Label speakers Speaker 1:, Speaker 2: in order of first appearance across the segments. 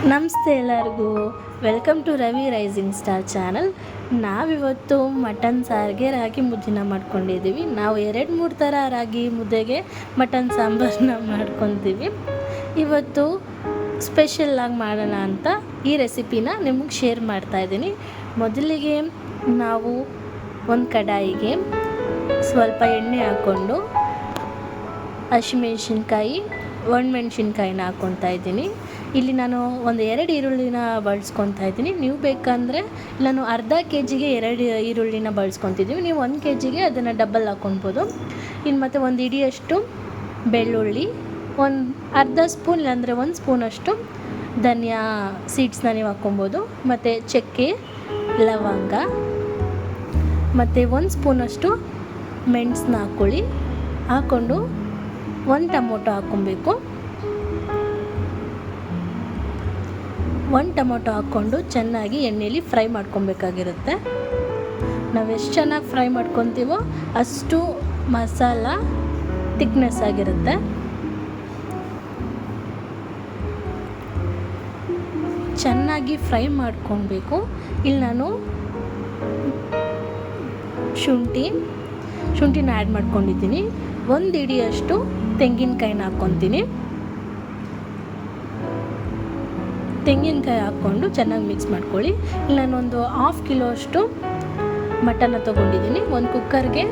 Speaker 1: ನಮಸ್ತೆ ಎಲ್ಲರಿಗೂ. Welcome to Ravi rising star channel. ನಾವಿವತ್ತು ಮಟನ್ ಸಾರಿಗೆ ರಾಗಿ ಮುದ್ದೆನ ಮಾಡ್ಕೊಂಡಿದ್ದೀವಿ. ನಾವು 2-3 ಥರ ರಾಗಿ ಮುದ್ದೆಗೆ ಮಟನ್ ಸಾಂಬಾರನ್ನ ಮಾಡ್ಕೊತೀವಿ. ಇವತ್ತು ಸ್ಪೆಷಲ್ಲಾಗಿ ಮಾಡೋಣ ಅಂತ ಈ ರೆಸಿಪಿನ ನಿಮಗೆ ಶೇರ್ ಮಾಡ್ತಾಯಿದ್ದೀನಿ. ಮೊದಲಿಗೆ ನಾವು ಒಂದು ಕಡಾಯಿಗೆ ಸ್ವಲ್ಪ ಎಣ್ಣೆ ಹಾಕ್ಕೊಂಡು ಹಸಿಮೆಣ್ಸಿನ್ಕಾಯಿ, ಒಣಮೆಣ್ಸಿನ್ಕಾಯಿನ ಹಾಕ್ಕೊತಾ ಇದ್ದೀನಿ. ಇಲ್ಲಿ ನಾನು 2 ಈರುಳ್ಳಿನ ಬಳಸ್ಕೊತಾ ಇದ್ದೀನಿ. ನೀವು ಬೇಕಂದರೆ ನಾನು ಅರ್ಧ ಕೆಜಿಗೆ 2 ಈರುಳ್ಳಿನ ಬಳಸ್ಕೊತಿದ್ದೀವಿ. ನೀವು 1 ಕೆಜಿಗೆ ಅದನ್ನು ಡಬಲ್ ಹಾಕ್ಕೊಳ್ಬೋದು. ಇನ್ನು ಮತ್ತು 1 ಹಿಡಿಯಷ್ಟು ಬೆಳ್ಳುಳ್ಳಿ, ಒಂದು ಅರ್ಧ ಸ್ಪೂನ್ ಇಲ್ಲಾಂದರೆ 1 ಸ್ಪೂನಷ್ಟು ಧನಿಯಾ ಸೀಡ್ಸ್ನ ನೀವು ಹಾಕ್ಕೊಬೋದು. ಮತ್ತು ಚಕ್ಕೆ, ಲವಂಗ ಮತ್ತು 1 ಸ್ಪೂನಷ್ಟು ಮೆಣಸನ್ನ ಹಾಕ್ಕೊಂಡು 1 ಟೊಮೊಟೊ ಹಾಕ್ಕೊಬೇಕು. 1 ಟೊಮೊಟೊ ಹಾಕ್ಕೊಂಡು ಚೆನ್ನಾಗಿ ಎಣ್ಣೆಯಲ್ಲಿ ಫ್ರೈ ಮಾಡ್ಕೊಬೇಕಾಗಿರುತ್ತೆ. ನಾವು ಎಷ್ಟು ಚೆನ್ನಾಗಿ ಫ್ರೈ ಮಾಡ್ಕೊತೀವೋ ಅಷ್ಟು ಮಸಾಲ ಥಿಕ್ನೆಸ್ ಆಗಿರುತ್ತೆ. ಚೆನ್ನಾಗಿ ಫ್ರೈ ಮಾಡ್ಕೊಬೇಕು. ಇಲ್ಲಿ ನಾನು ಶುಂಠಿನ ಆ್ಯಡ್ ಮಾಡ್ಕೊಂಡಿದ್ದೀನಿ. 1 ಹಿಡಿಯಷ್ಟು ತೆಂಗಿನಕಾಯಿನ ಹಾಕ್ಕೊತೀನಿ. ತೆಂಗಿನಕಾಯಿ ಹಾಕ್ಕೊಂಡು ಚೆನ್ನಾಗಿ ಮಿಕ್ಸ್ ಮಾಡ್ಕೊಳ್ಳಿ. ಇಲ್ಲಿ ನಾನೊಂದು 1/2 ಕಿಲೋ ಅಷ್ಟು ಮಟನ್ನ ತೊಗೊಂಡಿದ್ದೀನಿ. ಒಂದು ಕುಕ್ಕರ್ಗೆ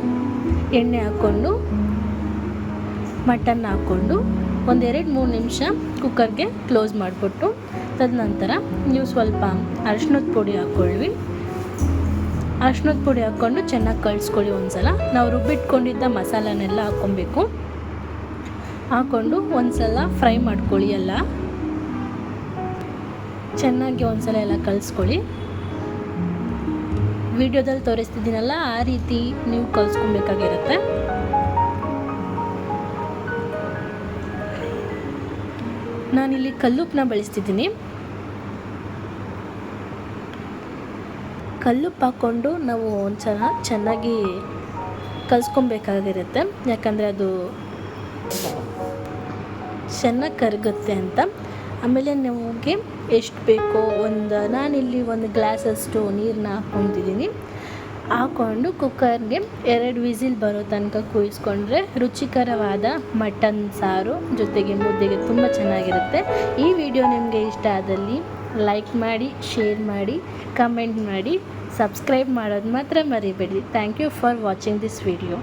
Speaker 1: ಎಣ್ಣೆ ಹಾಕ್ಕೊಂಡು ಮಟನ್ನ ಹಾಕ್ಕೊಂಡು 1-2-3 ನಿಮಿಷ ಕುಕ್ಕರ್ಗೆ ಕ್ಲೋಸ್ ಮಾಡಿಬಿಟ್ಟು ತದನಂತರ ನೀವು ಸ್ವಲ್ಪ ಅರಿಶಿಣದ ಪುಡಿ ಹಾಕ್ಕೊಳ್ಳಿ. ಅರಿಶಿಣದ ಪುಡಿ ಹಾಕ್ಕೊಂಡು ಚೆನ್ನಾಗಿ ಕಳಿಸ್ಕೊಳ್ಳಿ. ಒಂದ್ಸಲ ನಾವು ರುಬ್ಬಿಟ್ಕೊಂಡಿದ್ದ ಮಸಾಲನೆಲ್ಲ ಹಾಕ್ಕೊಂಡು ಒಂದ್ಸಲ ಫ್ರೈ ಮಾಡ್ಕೊಳ್ಳಿ. ಎಲ್ಲ ಚೆನ್ನಾಗಿ ಒಂದ್ಸಲ ಎಲ್ಲ ಕಲಿಸ್ಕೊಳ್ಳಿ. ವಿಡಿಯೋದಲ್ಲಿ ತೋರಿಸ್ತಿದ್ದೀನಲ್ಲ ಆ ರೀತಿ ನೀವು ಕಲಿಸ್ಕೊಬೇಕಾಗಿರುತ್ತೆ. ನಾನಿಲ್ಲಿ ಕಲ್ಲುಪ್ಪನ್ನ ಬಳಸ್ತಿದ್ದೀನಿ. ಕಲ್ಲುಪ್ಪು ಹಾಕ್ಕೊಂಡು ನಾವು ಒಂದ್ಸಲ ಚೆನ್ನಾಗಿ ಕಲಿಸ್ಕೊಬೇಕಾಗಿರುತ್ತೆ. ಯಾಕಂದರೆ ಅದು ಚೆನ್ನಾಗಿ ಕರಗುತ್ತೆ ಅಂತ. ಆಮೇಲೆ ನಮಗೆ ಎಷ್ಟು ಬೇಕೋ ನಾನಿಲ್ಲಿ 1 ಗ್ಲಾಸಷ್ಟು ನೀರನ್ನ ಹಾಕ್ಕೊತಿದ್ದೀನಿ. ಹಾಕ್ಕೊಂಡು ಕುಕ್ಕರ್ಗೆ 2 ವಿಸಿಲ್ ಬರೋ ತನಕ ಕೂಯಿಸ್ಕೊಂಡ್ರೆ ರುಚಿಕರವಾದ ಮಟನ್ ಸಾರು ಜೊತೆಗೆ ಮುದ್ದೆಗೆ ತುಂಬ ಚೆನ್ನಾಗಿರುತ್ತೆ. ಈ ವಿಡಿಯೋ ನಿಮಗೆ ಇಷ್ಟ ಆದಲ್ಲಿ ಲೈಕ್ ಮಾಡಿ, ಶೇರ್ ಮಾಡಿ, ಕಮೆಂಟ್ ಮಾಡಿ, ಸಬ್ಸ್ಕ್ರೈಬ್ ಮಾಡೋದು ಮಾತ್ರ ಮರಿಬೇಡಿ. Thank you for watching this video.